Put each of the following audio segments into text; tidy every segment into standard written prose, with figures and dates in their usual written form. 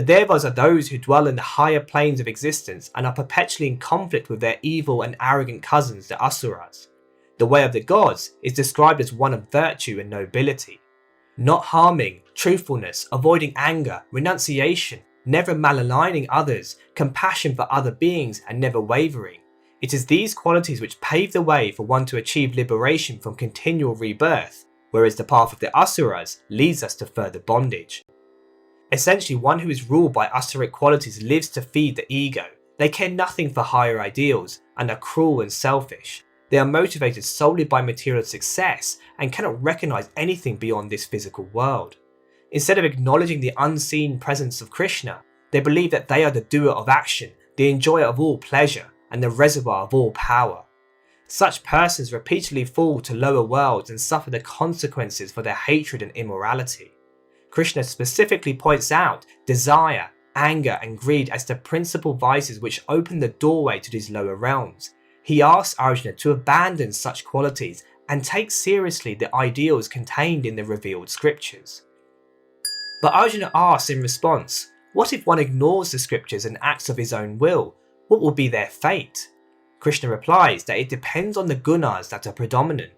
The Devas are those who dwell in the higher planes of existence and are perpetually in conflict with their evil and arrogant cousins, the Asuras. The way of the gods is described as one of virtue and nobility. Not harming, truthfulness, avoiding anger, renunciation, never malaligning others, compassion for other beings, and never wavering. It is these qualities which pave the way for one to achieve liberation from continual rebirth, whereas the path of the Asuras leads us to further bondage. Essentially, one who is ruled by asuric qualities lives to feed the ego. They care nothing for higher ideals and are cruel and selfish. They are motivated solely by material success and cannot recognize anything beyond this physical world. Instead of acknowledging the unseen presence of Krishna, they believe that they are the doer of action, the enjoyer of all pleasure, and the reservoir of all power. Such persons repeatedly fall to lower worlds and suffer the consequences for their hatred and immorality. Krishna specifically points out desire, anger, and greed as the principal vices which open the doorway to these lower realms. He asks Arjuna to abandon such qualities and take seriously the ideals contained in the revealed scriptures. But Arjuna asks in response, what if one ignores the scriptures and acts of his own will? What will be their fate? Krishna replies that it depends on the gunas that are predominant.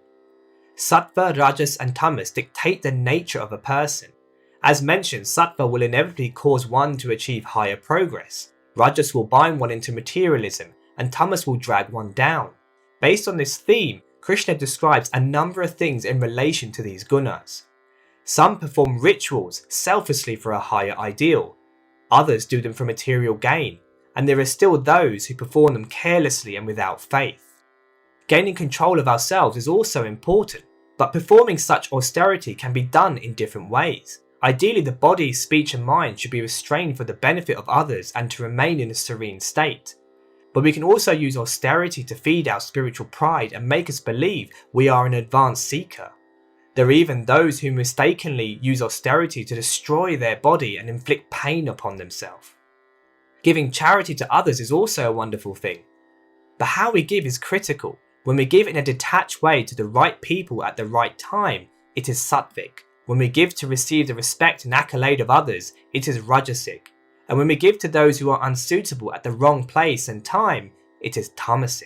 Sattva, Rajas, and Tamas dictate the nature of a person. As mentioned, Sattva will inevitably cause one to achieve higher progress. Rajas will bind one into materialism, and Tamas will drag one down. Based on this theme, Krishna describes a number of things in relation to these gunas. Some perform rituals selflessly for a higher ideal. Others do them for material gain, and there are still those who perform them carelessly and without faith. Gaining control of ourselves is also important, but performing such austerity can be done in different ways. Ideally, the body, speech, and mind should be restrained for the benefit of others and to remain in a serene state. But we can also use austerity to feed our spiritual pride and make us believe we are an advanced seeker. There are even those who mistakenly use austerity to destroy their body and inflict pain upon themselves. Giving charity to others is also a wonderful thing. But how we give is critical. When we give in a detached way to the right people at the right time, it is sattvic. When we give to receive the respect and accolade of others, it is rajasic. And when we give to those who are unsuitable at the wrong place and time, it is tamasic.